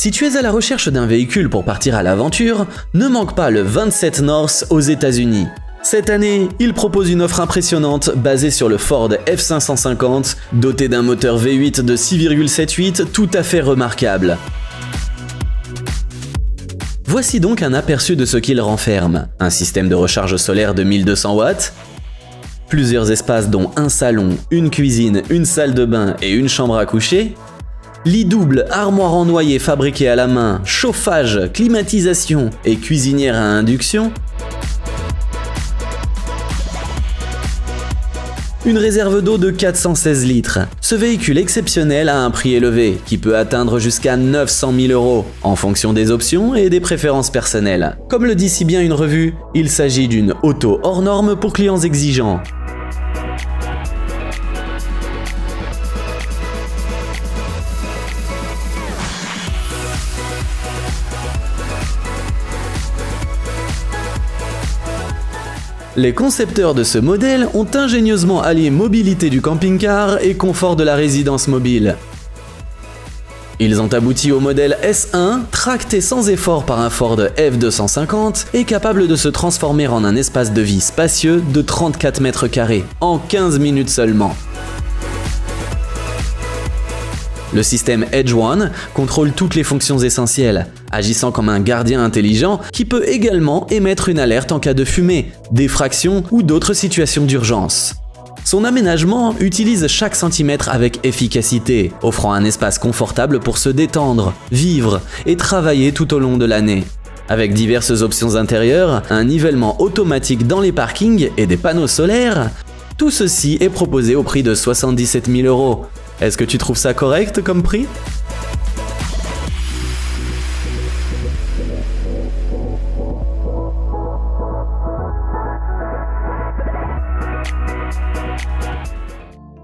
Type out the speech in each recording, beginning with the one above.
Si tu es à la recherche d'un véhicule pour partir à l'aventure, ne manque pas le 27 North aux États-Unis. Cette année, il propose une offre impressionnante basée sur le Ford F550, doté d'un moteur V8 de 6,78 tout à fait remarquable. Voici donc un aperçu de ce qu'il renferme. Un système de recharge solaire de 1200 watts, plusieurs espaces dont un salon, une cuisine, une salle de bain et une chambre à coucher, lit double, armoire en noyer fabriquée à la main, chauffage, climatisation et cuisinière à induction, une réserve d'eau de 416 litres. Ce véhicule exceptionnel a un prix élevé, qui peut atteindre jusqu'à 900 000 € en fonction des options et des préférences personnelles. Comme le dit si bien une revue, il s'agit d'une auto hors norme pour clients exigeants. Les concepteurs de ce modèle ont ingénieusement allié mobilité du camping-car et confort de la résidence mobile. Ils ont abouti au modèle S1, tracté sans effort par un Ford F250 et capable de se transformer en un espace de vie spacieux de 34 mètres carrés, en 15 minutes seulement. Le système Edge One contrôle toutes les fonctions essentielles, agissant comme un gardien intelligent qui peut également émettre une alerte en cas de fumée, d'effraction ou d'autres situations d'urgence. Son aménagement utilise chaque centimètre avec efficacité, offrant un espace confortable pour se détendre, vivre et travailler tout au long de l'année. Avec diverses options intérieures, un nivellement automatique dans les parkings et des panneaux solaires, tout ceci est proposé au prix de 77 000 €. Est-ce que tu trouves ça correct comme prix ?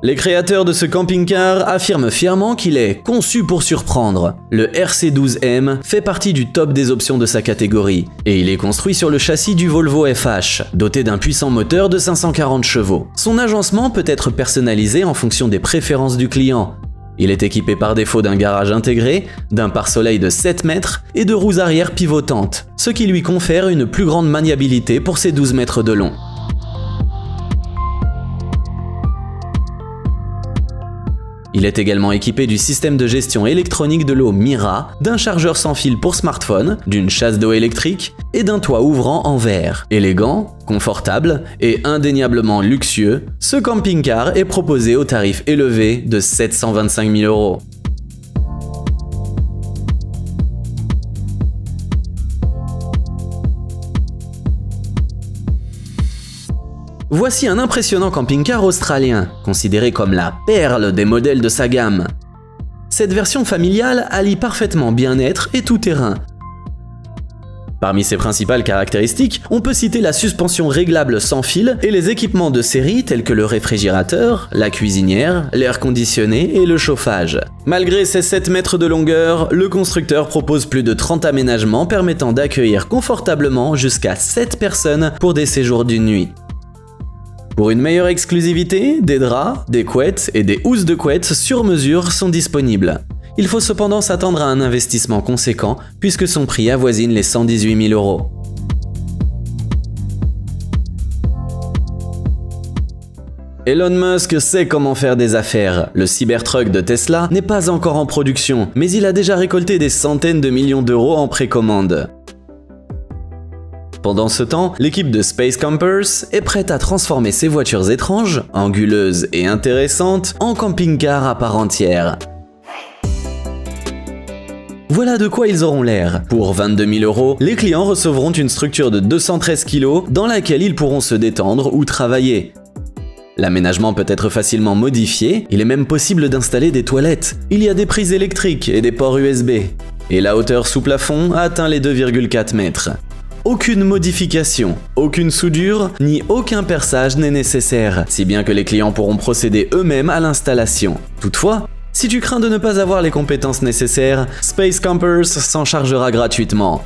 Les créateurs de ce camping-car affirment fièrement qu'il est conçu pour surprendre. Le RC12M fait partie du top des options de sa catégorie, et il est construit sur le châssis du Volvo FH, doté d'un puissant moteur de 540 chevaux. Son agencement peut être personnalisé en fonction des préférences du client. Il est équipé par défaut d'un garage intégré, d'un pare-soleil de 7 mètres et de roues arrière pivotantes, ce qui lui confère une plus grande maniabilité pour ses 12 mètres de long. Il est également équipé du système de gestion électronique de l'eau Mira, d'un chargeur sans fil pour smartphone, d'une chasse d'eau électrique et d'un toit ouvrant en verre. Élégant, confortable et indéniablement luxueux, ce camping-car est proposé au tarif élevé de 725 000 €. Voici un impressionnant camping-car australien, considéré comme la perle des modèles de sa gamme. Cette version familiale allie parfaitement bien-être et tout-terrain. Parmi ses principales caractéristiques, on peut citer la suspension réglable sans fil et les équipements de série tels que le réfrigérateur, la cuisinière, l'air conditionné et le chauffage. Malgré ses 7 mètres de longueur, le constructeur propose plus de 30 aménagements permettant d'accueillir confortablement jusqu'à 7 personnes pour des séjours d'une nuit. Pour une meilleure exclusivité, des draps, des couettes et des housses de couettes sur mesure sont disponibles. Il faut cependant s'attendre à un investissement conséquent puisque son prix avoisine les 118 000 €. Elon Musk sait comment faire des affaires. Le Cybertruck de Tesla n'est pas encore en production, mais il a déjà récolté des centaines de millions d'euros en précommande. Pendant ce temps, l'équipe de Space Campers est prête à transformer ces voitures étranges, anguleuses et intéressantes, en camping-car à part entière. Voilà de quoi ils auront l'air. Pour 22 000 €, les clients recevront une structure de 213 kg dans laquelle ils pourront se détendre ou travailler. L'aménagement peut être facilement modifié, il est même possible d'installer des toilettes. Il y a des prises électriques et des ports USB. Et la hauteur sous plafond atteint les 2,4 mètres. Aucune modification, aucune soudure, ni aucun perçage n'est nécessaire, si bien que les clients pourront procéder eux-mêmes à l'installation. Toutefois, si tu crains de ne pas avoir les compétences nécessaires, Space Campers s'en chargera gratuitement.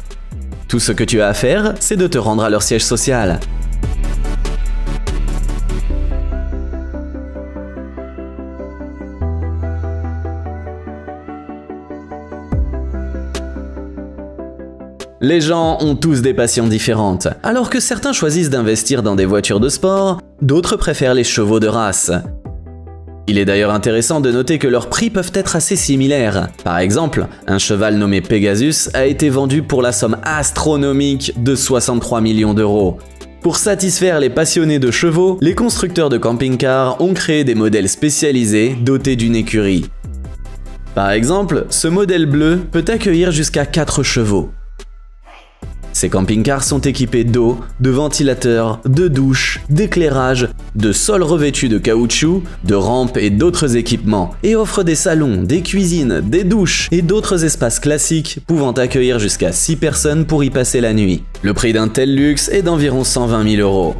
Tout ce que tu as à faire, c'est de te rendre à leur siège social. Les gens ont tous des passions différentes. Alors que certains choisissent d'investir dans des voitures de sport, d'autres préfèrent les chevaux de race. Il est d'ailleurs intéressant de noter que leurs prix peuvent être assez similaires. Par exemple, un cheval nommé Pegasus a été vendu pour la somme astronomique de 63 millions d'euros. Pour satisfaire les passionnés de chevaux, les constructeurs de camping-cars ont créé des modèles spécialisés dotés d'une écurie. Par exemple, ce modèle bleu peut accueillir jusqu'à 4 chevaux. Ces camping-cars sont équipés d'eau, de ventilateurs, de douches, d'éclairage, de sols revêtus de caoutchouc, de rampes et d'autres équipements, et offrent des salons, des cuisines, des douches et d'autres espaces classiques pouvant accueillir jusqu'à 6 personnes pour y passer la nuit. Le prix d'un tel luxe est d'environ 120 000 euros.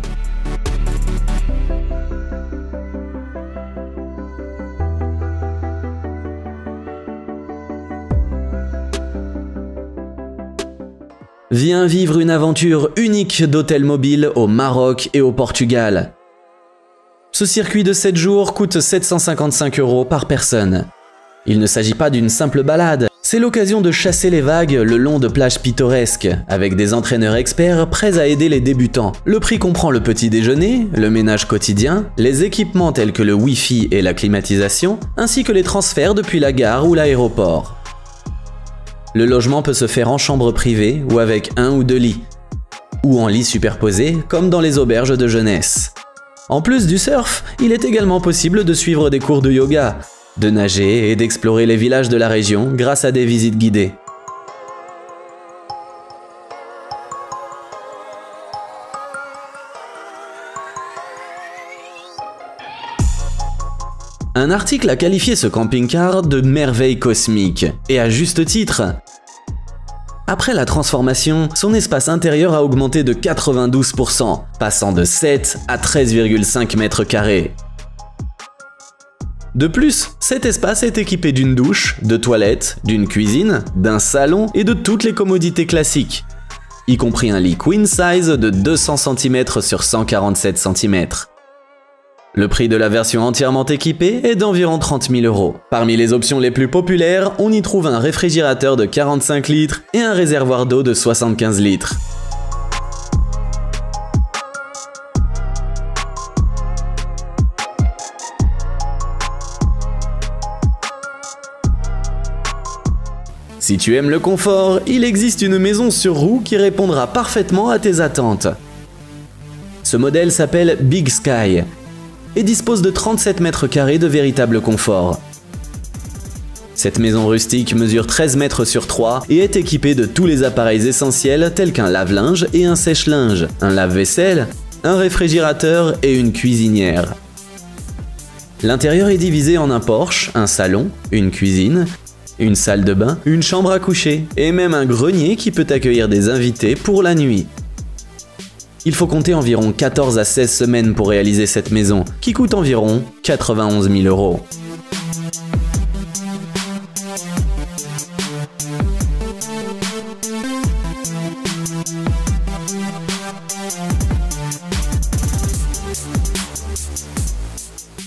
Viens vivre une aventure unique d'hôtel mobile au Maroc et au Portugal. Ce circuit de 7 jours coûte 755 € par personne. Il ne s'agit pas d'une simple balade, c'est l'occasion de chasser les vagues le long de plages pittoresques, avec des entraîneurs experts prêts à aider les débutants. Le prix comprend le petit déjeuner, le ménage quotidien, les équipements tels que le Wi-Fi et la climatisation, ainsi que les transferts depuis la gare ou l'aéroport. Le logement peut se faire en chambre privée ou avec 1 ou 2 lits, ou en lits superposés comme dans les auberges de jeunesse. En plus du surf, il est également possible de suivre des cours de yoga, de nager et d'explorer les villages de la région grâce à des visites guidées. Un article a qualifié ce camping-car de merveille cosmique, et à juste titre. Après la transformation, son espace intérieur a augmenté de 92%, passant de 7 à 13,5 mètres carrés. De plus, cet espace est équipé d'une douche, de toilettes, d'une cuisine, d'un salon et de toutes les commodités classiques, y compris un lit queen size de 200 cm sur 147 cm. Le prix de la version entièrement équipée est d'environ 30 000 €. Parmi les options les plus populaires, on y trouve un réfrigérateur de 45 litres et un réservoir d'eau de 75 litres. Si tu aimes le confort, il existe une maison sur roues qui répondra parfaitement à tes attentes. Ce modèle s'appelle Big Sky et dispose de 37 mètres carrés de véritable confort. Cette maison rustique mesure 13 mètres sur 3 et est équipée de tous les appareils essentiels tels qu'un lave-linge et un sèche-linge, un lave-vaisselle, un réfrigérateur et une cuisinière. L'intérieur est divisé en un porche, un salon, une cuisine, une salle de bain, une chambre à coucher et même un grenier qui peut accueillir des invités pour la nuit. Il faut compter environ 14 à 16 semaines pour réaliser cette maison, qui coûte environ 91 000 €.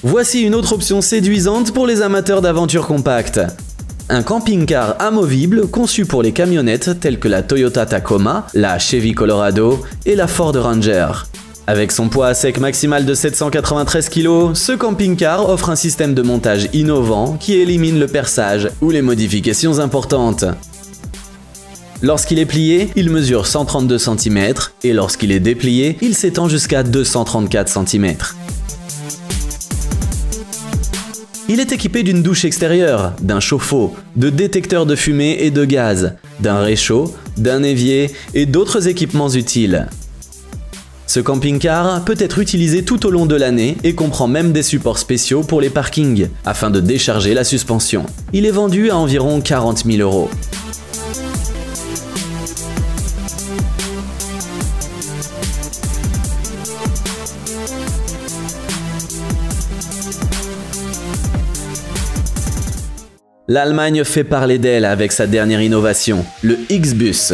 Voici une autre option séduisante pour les amateurs d'aventures compactes. Un camping-car amovible conçu pour les camionnettes telles que la Toyota Tacoma, la Chevy Colorado et la Ford Ranger. Avec son poids à sec maximal de 793 kg, ce camping-car offre un système de montage innovant qui élimine le perçage ou les modifications importantes. Lorsqu'il est plié, il mesure 132 cm et lorsqu'il est déplié, il s'étend jusqu'à 234 cm. Il est équipé d'une douche extérieure, d'un chauffe-eau, de détecteurs de fumée et de gaz, d'un réchaud, d'un évier et d'autres équipements utiles. Ce camping-car peut être utilisé tout au long de l'année et comprend même des supports spéciaux pour les parkings, afin de décharger la suspension. Il est vendu à environ 40 000 €. L'Allemagne fait parler d'elle avec sa dernière innovation, le X-Bus.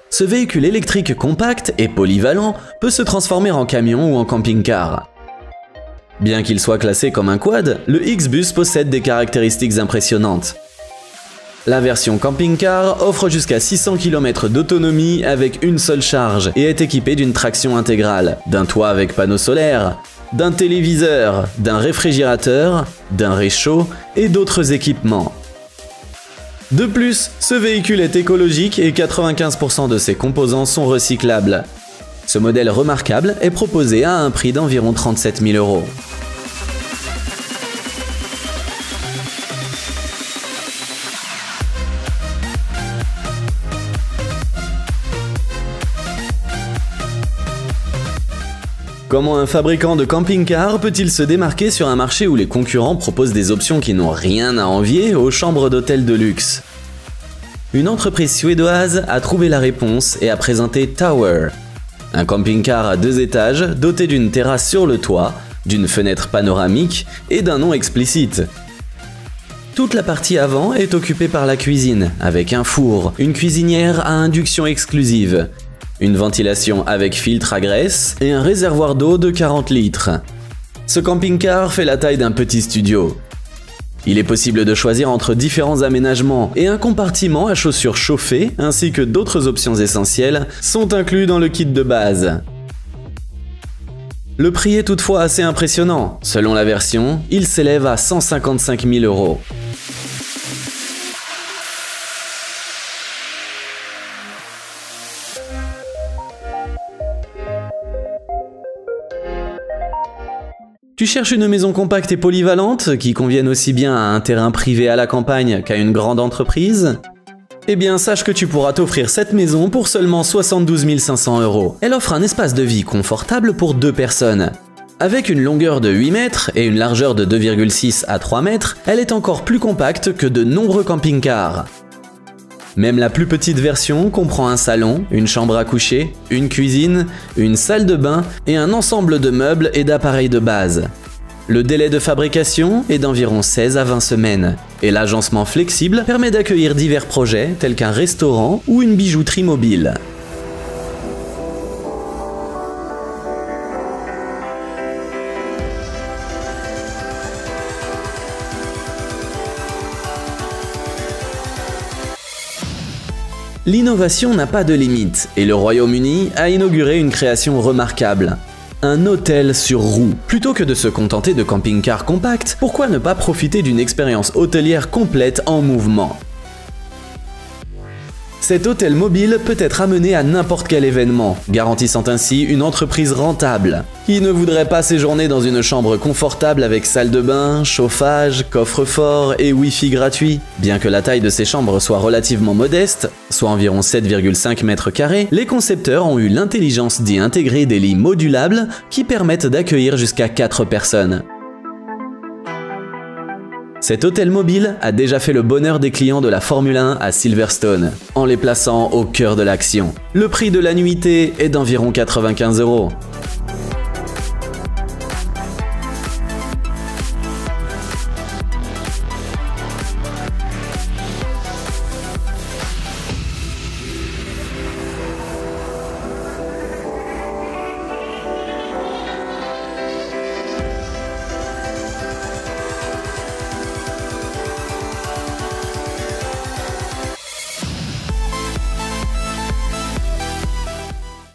Ce véhicule électrique compact et polyvalent peut se transformer en camion ou en camping-car. Bien qu'il soit classé comme un quad, le X-Bus possède des caractéristiques impressionnantes. La version camping-car offre jusqu'à 600 km d'autonomie avec une seule charge et est équipée d'une traction intégrale, d'un toit avec panneaux solaires, d'un téléviseur, d'un réfrigérateur, d'un réchaud et d'autres équipements. De plus, ce véhicule est écologique et 95% de ses composants sont recyclables. Ce modèle remarquable est proposé à un prix d'environ 37 000 €. Comment un fabricant de camping-car peut-il se démarquer sur un marché où les concurrents proposent des options qui n'ont rien à envier aux chambres d'hôtel de luxe? Une entreprise suédoise a trouvé la réponse et a présenté Tower, un camping-car à 2 étages doté d'une terrasse sur le toit, d'une fenêtre panoramique et d'un nom explicite. Toute la partie avant est occupée par la cuisine, avec un four, une cuisinière à induction exclusive, une ventilation avec filtre à graisse et un réservoir d'eau de 40 litres. Ce camping-car fait la taille d'un petit studio. Il est possible de choisir entre différents aménagements et un compartiment à chaussures chauffées ainsi que d'autres options essentielles sont inclus dans le kit de base. Le prix est toutefois assez impressionnant. Selon la version, il s'élève à 155 000 €. Tu cherches une maison compacte et polyvalente qui convienne aussi bien à un terrain privé à la campagne qu'à une grande entreprise? Eh bien, sache que tu pourras t'offrir cette maison pour seulement 72 500 €. Elle offre un espace de vie confortable pour 2 personnes. Avec une longueur de 8 mètres et une largeur de 2,6 à 3 mètres, elle est encore plus compacte que de nombreux camping-cars. Même la plus petite version comprend un salon, une chambre à coucher, une cuisine, une salle de bain et un ensemble de meubles et d'appareils de base. Le délai de fabrication est d'environ 16 à 20 semaines et l'agencement flexible permet d'accueillir divers projets tels qu'un restaurant ou une bijouterie mobile. L'innovation n'a pas de limite et le Royaume-Uni a inauguré une création remarquable. Un hôtel sur roue. Plutôt que de se contenter de camping-cars compacts, pourquoi ne pas profiter d'une expérience hôtelière complète en mouvement? Cet hôtel mobile peut être amené à n'importe quel événement, garantissant ainsi une entreprise rentable. Qui ne voudrait pas séjourner dans une chambre confortable avec salle de bain, chauffage, coffre-fort et Wi-Fi gratuit? Bien que la taille de ces chambres soit relativement modeste, soit environ 7,5 mètres carrés, les concepteurs ont eu l'intelligence d'y intégrer des lits modulables qui permettent d'accueillir jusqu'à 4 personnes. Cet hôtel mobile a déjà fait le bonheur des clients de la Formule 1 à Silverstone, en les plaçant au cœur de l'action. Le prix de la nuitée est d'environ 95 €.